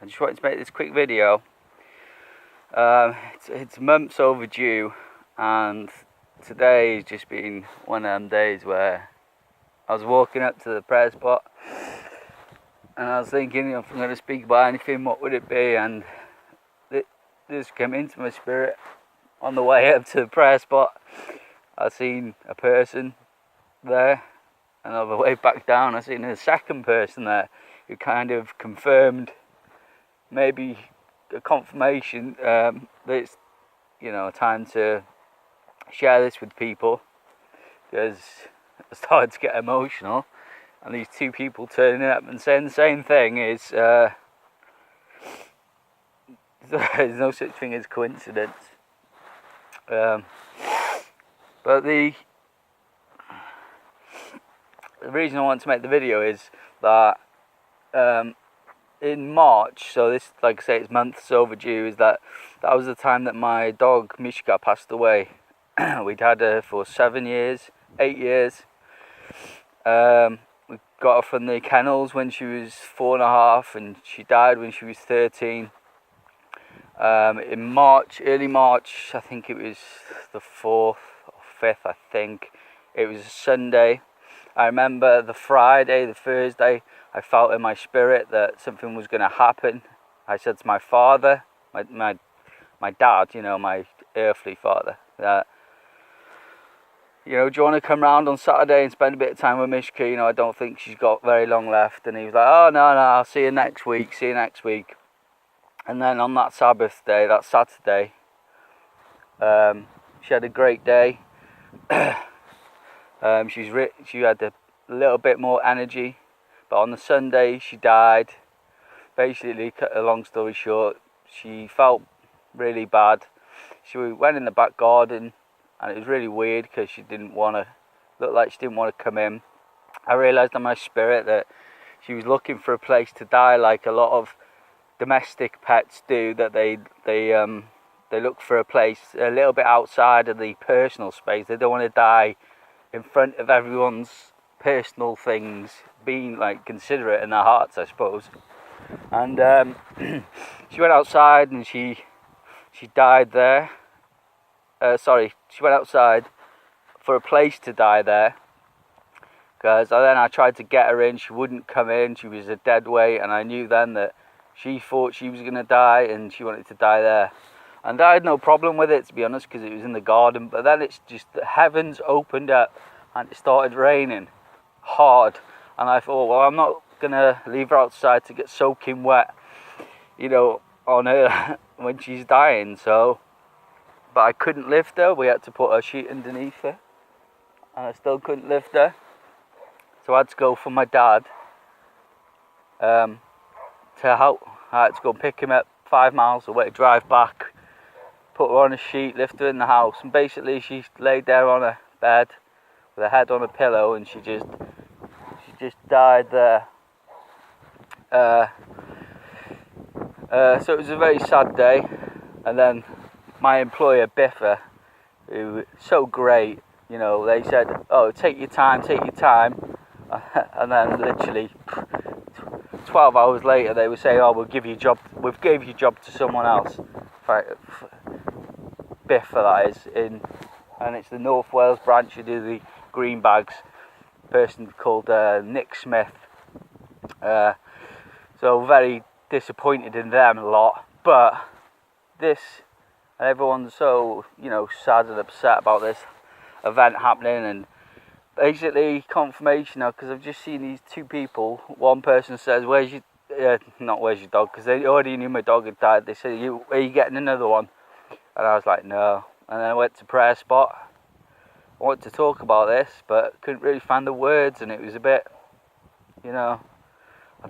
I just wanted to make this quick video. It's months overdue, and today has just been one of them days where I was walking up to the prayer spot and I was thinking, if I'm going to speak about anything, what would it be? And this came into my spirit on the way up to the prayer spot. I seen a person there, and on the way back down I seen a second person there who kind of confirmed, maybe a confirmation that it's time to share this with people, because I started to get emotional, and these two people turning up and saying the same thing is there's no such thing as coincidence. But the reason I want to make the video is that in March, so this, like I say, it's months overdue, is that was the time that my dog Mishka passed away. We'd had her for 8 years. We got her from the kennels when she was 4.5, and she died when she was 13. In March, early March, I think it was the 4th or 5th, I think. It was a Sunday. I remember the Friday, the Thursday, I felt in my spirit that something was going to happen. I said to my father, my dad, my earthly father, that, do you want to come round on Saturday and spend a bit of time with Mishka? I don't think she's got very long left. And he was like, oh, no, I'll see you next week. And then on that Sabbath day, that Saturday, she had a great day. She had a little bit more energy. But on the Sunday, she died. Basically, cut a long story short, she felt really bad. She went in the back garden, and it was really weird because she didn't want to come in. I realised in my spirit that she was looking for a place to die, like a lot of domestic pets do, that they look for a place a little bit outside of the personal space. They don't want to die in front of everyone's personal things, being like considerate in their hearts, I suppose. And she went outside and she died there. She went outside for a place to die there, because then I tried to get her in. She wouldn't come in. She was a dead weight, and I knew then that she thought she was going to die and she wanted to die there. And I had no problem with it, to be honest, because it was in the garden. But then it's just the heavens opened up and it started raining hard, and I thought, well, I'm not going to leave her outside to get soaking wet, on her when she's dying. But I couldn't lift her. We had to put a sheet underneath her, and I still couldn't lift her. So I had to go for my dad to help. I had to go pick him up 5 miles away, drive back, put her on a sheet, lift her in the house, and basically she laid there on a bed with her head on a pillow, and she just died there. So it was a very sad day. And then my employer, Biffa, who was so great, they said, oh, take your time. And then literally 12 hours later, they were saying, oh, we've gave your job to someone else. Biffa, that is, and it's the North Wales branch who do the green bags. A person called Nick Smith. So very disappointed in them a lot. But this, and everyone's so, sad and upset about this event happening, and basically confirmation now, because I've just seen these two people. One person says, where's your dog, because they already knew my dog had died. They said, are you getting another one? And I was like, no. And then I went to prayer spot. I wanted to talk about this, but couldn't really find the words, and it was a bit, I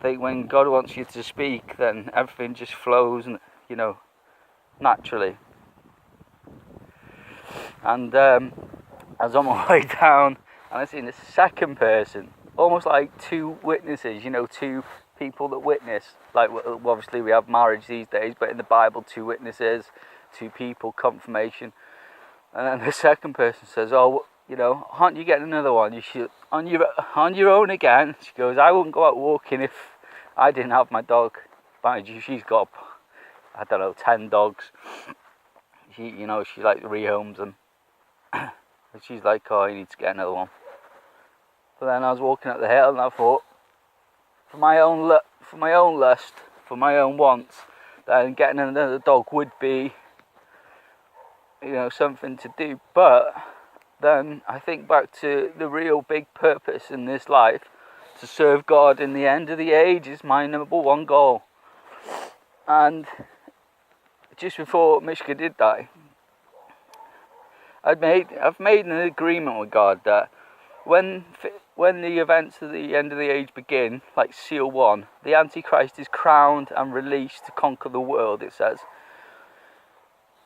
think when God wants you to speak, then everything just flows, and naturally. And I was on my way down, and I seen this second person, almost like two witnesses, two people that witness. Like, obviously we have marriage these days, but in the Bible, 2 witnesses, 2 people, confirmation. And then the second person says, oh, aren't you getting another one? You should, on your own again. She goes, I wouldn't go out walking if I didn't have my dog. Mind you, she's got, I don't know, 10 dogs. She like rehomes them. And she's like, oh, you need to get another one. But then I was walking up the hill and I thought, for my own lust, for my own wants, then getting another dog would be, something to do. But then I think back to the real big purpose in this life, to serve God in the end of the age is my number one goal. And just before Mishka did die, I've made an agreement with God that when the events of the end of the age begin, like seal 1, the Antichrist is crowned and released to conquer the world, it says.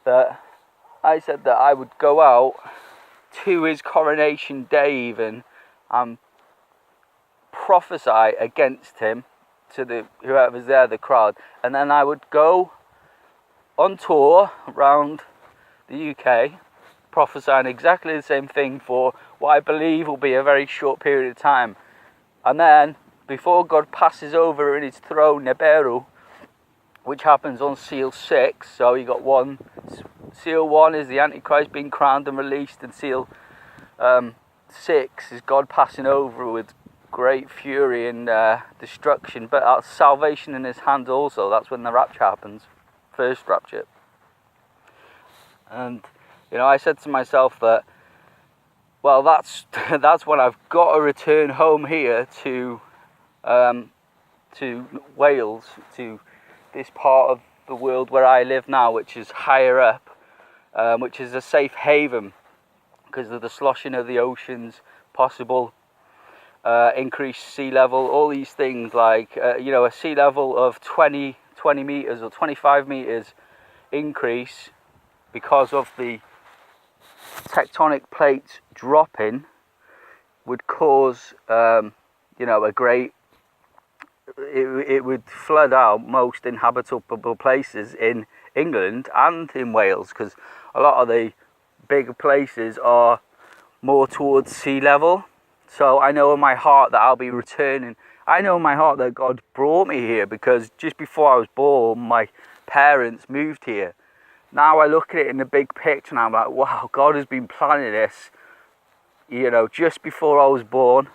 That I said that I would go out to his coronation day even and prophesy against him to whoever's there, the crowd, and then I would go on tour around the UK prophesying exactly the same thing for what I believe will be a very short period of time. And then before God passes over in his throne, Nibiru, which happens on seal 6, so you got seal 1 is the Antichrist being crowned and released, and seal 6 is God passing over with great fury and destruction, but that's salvation in his hands also. That's when the rapture happens, first rapture. And I said to myself that, well, that's when I've got to return home here to Wales, to this part of the world where I live now, which is higher up, which is a safe haven because of the sloshing of the oceans, possible increased sea level, all these things like a sea level of 20 meters or 25 meters increase because of the tectonic plates dropping would cause a great, it would flood out most inhabitable places in England and in Wales, because a lot of the bigger places are more towards sea level. So I know in my heart that I'll be returning. I know in my heart that God brought me here because just before I was born, my parents moved here. Now I look at it in the big picture and I'm like, wow, God has been planning this. Just before I was born,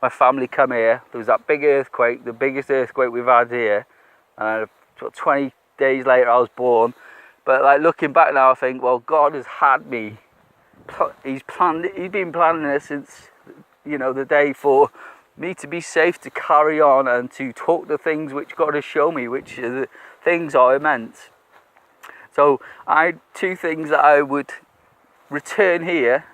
my family come here. There was that big earthquake, the biggest earthquake we've had here. And 20 days later I was born. But like looking back now, I think, well, God has had me. He's been planning this since, the day for me to be safe, to carry on and to talk the things which God has shown me, which the things are immense. So two things that I would return here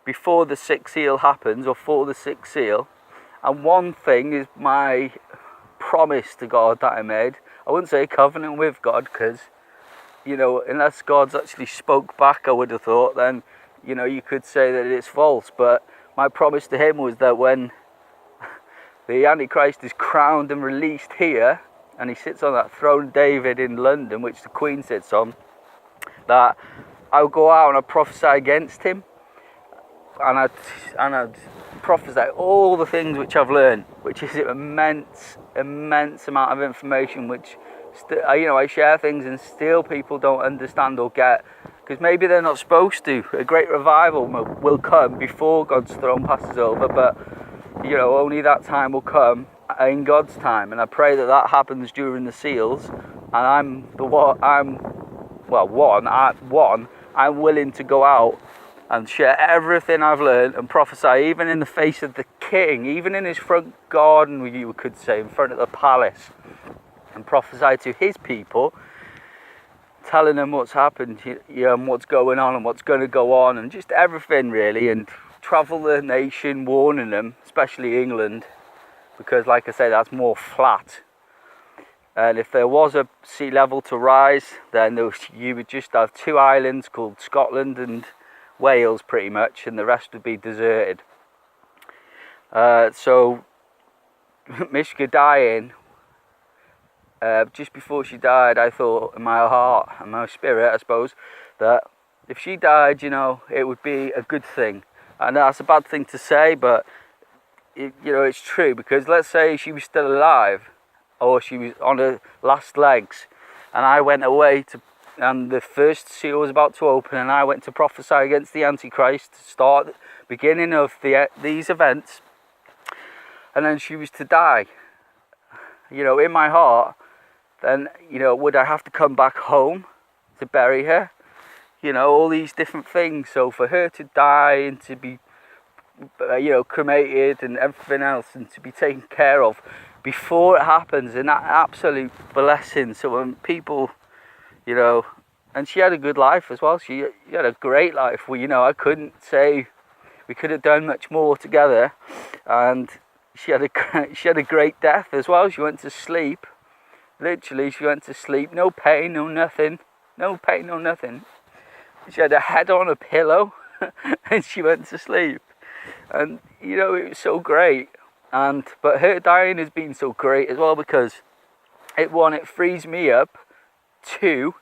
before the sixth seal happens, or for the sixth seal. And one thing is my promise to God that I made. I wouldn't say a covenant with God, because, unless God's actually spoke back, I would have thought, then, you could say that it's false. But my promise to him was that when the Antichrist is crowned and released here, and he sits on that throne of David in London, which the Queen sits on, that I'll go out and I'll prophesy against him, and I'd prophesy all the things which I've learned, which is an immense amount of information, which I share things and still people don't understand or get, because maybe they're not supposed to. A great revival will come before God's throne passes over, but only that time will come in God's time, and I pray that happens during the seals. And I'm willing to go out and share everything I've learned and prophesy, even in the face of the king, even in his front garden, you could say, in front of the palace, and prophesy to his people, telling them what's happened, and what's going on and what's going to go on, and just everything really, and travel the nation warning them, especially England, because like I say, that's more flat. And if there was a sea level to rise, then you would just have two islands called Scotland and Wales pretty much, and the rest would be deserted. So Mishka dying, just before she died, I thought in my heart and my spirit, I suppose, that if she died, it would be a good thing. And that's a bad thing to say, but it's true, because let's say she was still alive or she was on her last legs, and I went away and the first seal was about to open, and I went to prophesy against the Antichrist to start the beginning of these events, and then she was to die. In my heart, then, would I have to come back home to bury her? All these different things. So for her to die and to be, cremated and everything else, and to be taken care of before it happens, and that absolute blessing. So when people, and she had a good life as well. She had a great life. I couldn't say we could have done much more together, and she had a great death as well. She went to sleep. Literally, she went to sleep. No pain, no nothing. No pain, no nothing. She had her head on a pillow, and she went to sleep. And it was so great. But her dying has been so great as well, because it frees me up to,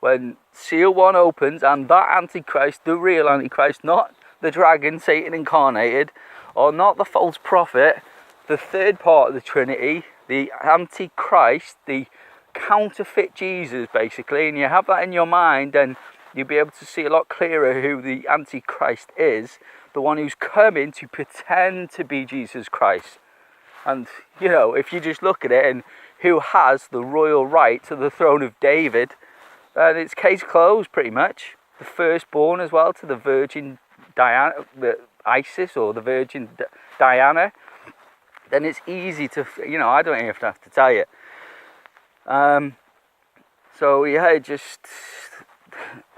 when seal 1 opens, and that Antichrist, the real Antichrist, not the dragon, Satan incarnated, or not the false prophet, the third part of the Trinity, the Antichrist, the counterfeit Jesus, basically, and you have that in your mind, and you'll be able to see a lot clearer who the Antichrist is, the one who's coming to pretend to be Jesus Christ. And, if you just look at it, and who has the royal right to the throne of David, then it's case closed, pretty much. The firstborn as well to the Virgin Diana, the Isis, or the Virgin Diana. Then it's easy to, I don't even have to tell you. So yeah, just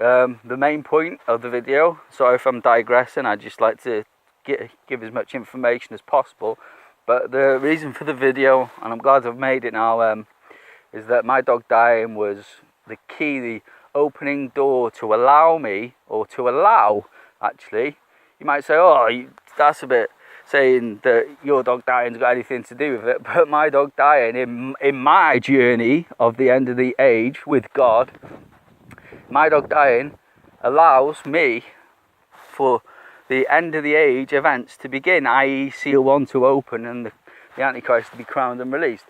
the main point of the video. Sorry if I'm digressing. I just like to give as much information as possible. But the reason for the video, and I'm glad I've made it now, is that my dog dying was the key, the opening door to allow me, or to allow, actually. You might say, oh, that's a bit saying that your dog dying's got anything to do with it, but my dog dying in my journey of the end of the age with God, my dog dying allows me for the end of the age events to begin, i.e. seal 1 to open and the Antichrist to be crowned and released.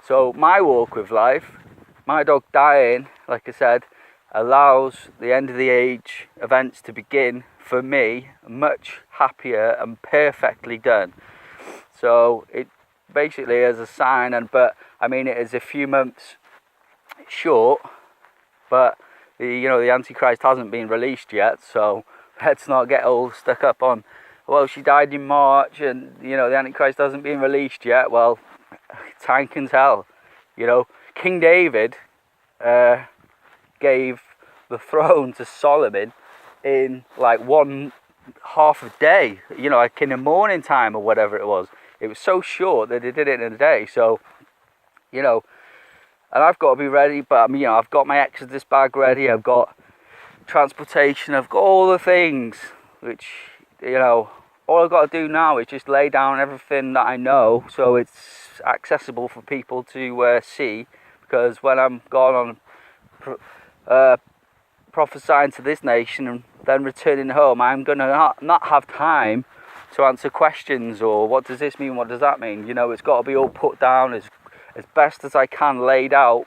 So my walk with life, my dog dying, like I said, allows the end of the age events to begin for me, much happier and perfectly done. So it basically is a sign, but I mean, it is a few months short, but the Antichrist hasn't been released yet, so let's not get all stuck up on, well, she died in March and the Antichrist hasn't been released yet. Well, time can tell. King David gave the throne to Solomon in like 1/2 a day, like in the morning time or whatever it was. It was so short that they did it in a day. So, and I've got to be ready, but I've got my Exodus bag ready, I've got transportation, I've got all the things, which, all I've got to do now is just lay down everything that I know, so it's accessible for people to see, because when I'm gone on prophesying to this nation and then returning home, I'm going to not have time to answer questions, or what does this mean, what does that mean. It's got to be all put down as best as I can, laid out,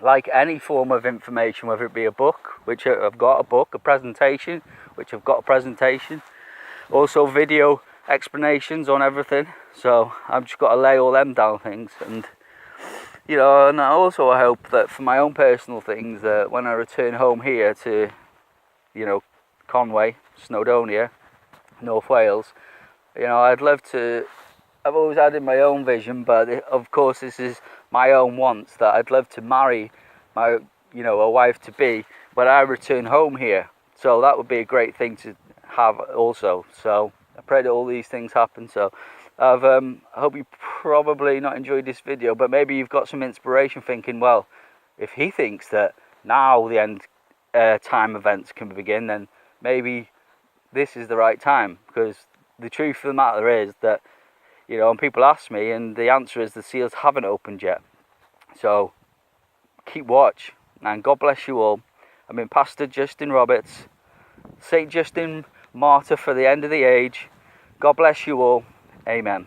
like any form of information, whether it be a book, which I've got a book, a presentation, which I've got a presentation, also video explanations on everything. So I've just got to lay all them down things, and and also I hope that for my own personal things, that when I return home here to Conway, Snowdonia, North Wales, I'd love to, I've always had in my own vision, but of course this is my own wants, that I'd love to marry my a wife to be when I return home here. So that would be a great thing to have also. So I pray that all these things happen. So I hope you probably not enjoyed this video, but maybe you've got some inspiration thinking, well, if he thinks that now the end time events can begin, then maybe this is the right time. Because the truth of the matter is that, and people ask me, and the answer is the seals haven't opened yet. So keep watch, and God bless you all. I've been Pastor Justin Roberts, St. Justin, martyr for the end of the age. God bless you all. Amen.